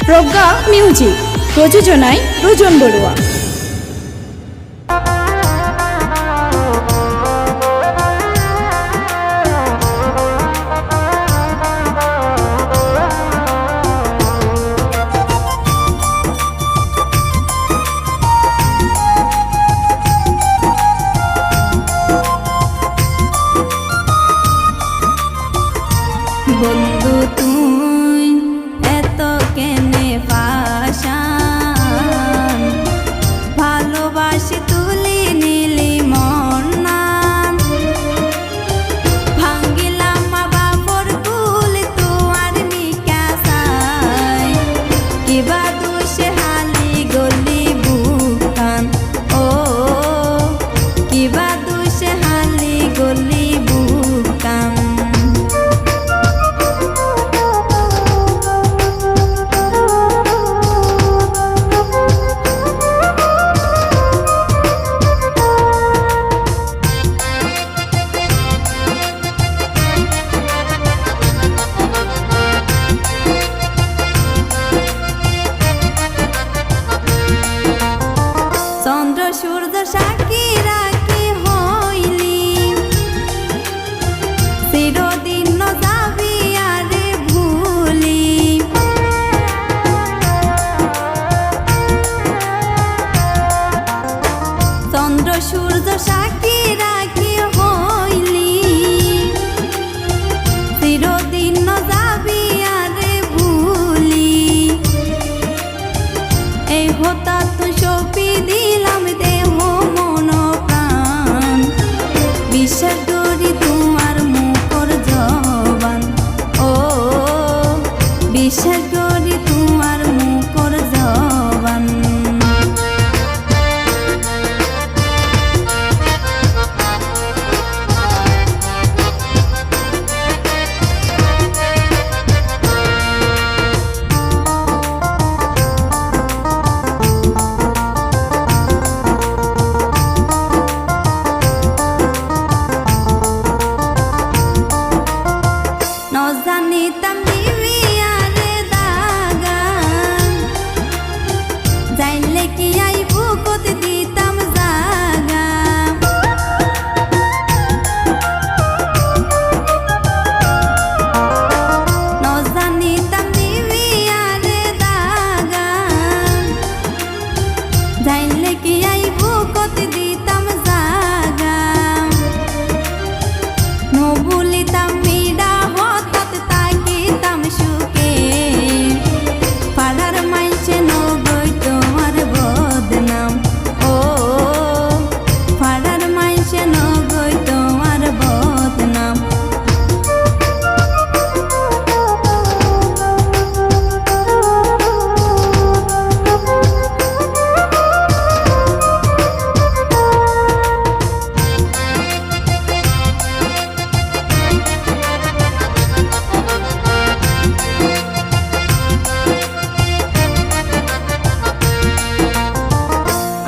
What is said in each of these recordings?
প্রজ্ঞা music, প্রযোজনায় রোজন বড়ুয়া। বন্ধু তুই এত কেনে পাশান, ভালোবাসি তুলি নীলি মন নাম, ভাঙ্গিলাম মা বাপর কুল তুয়ার নিকাশাই, কিবা দুষে হালি গলি বুকান, ও কিবা দুষে হালি গলি বুকান। চন্দ্র সূর্য সাক্ষী রাখি হইলি, চিরদিন যাবি আরে ভুলি, চন্দ্র সূর্য সাক্ষী রাখি হইলি, চিরদিন যাবি আরে ভুলি, এই হতা তো সপি দিলাম দেহ মন প্রাণ, বিশ্বাস করি তোমার মুখর জবান, ও বিশ্বাস করি তোমার মুখর জবান। জানিতাম দিবি আরে দাগান, যাইলে কি আই বুকত দিতাম জাগা, জানিতাম দিবি আরে দাগান, যাইলে কি আই বুকত দিতাম জাগা, নবুলিতাম মিডা হঠাৎ তাকিতাম সুখে, পাড়ার মাইছে নগই তোমার বদনাম, ও পাড়ার মাইছে নগই তোমার বদনাম।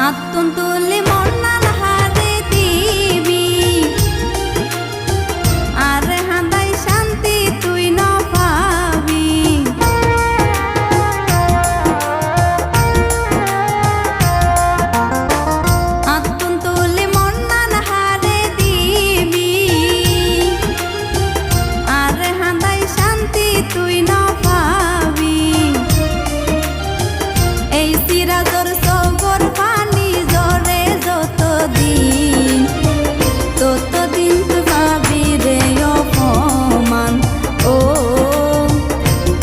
আত্মন তুলি মন্নাল হারে দিবি, আর হাঁদাই শান্তি তুই ন পাবি, আত্মন তুলি মন্নাল হারে দিবি, আর হাঁদাই শান্তি তুই ন পাবি, এই সিরাজর সগর পানি জরে যতদিন, ততদিন তুই পাবি রে অপমান, ও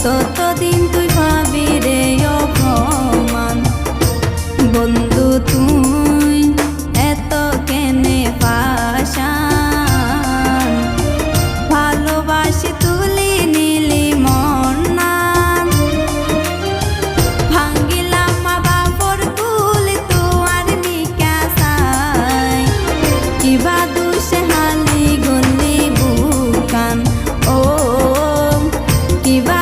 ততদিন তুই পাবি রে অপমান। বন্ধু তুই এত কেনে পাশান, ভালোবাসি তুলি নীলি মন নাম, ভাঙ্গিলাম মা বাপর কুল তুয়ার নিকাশাই, কিবা দুষে হালি গলি বুকান, ও কিবা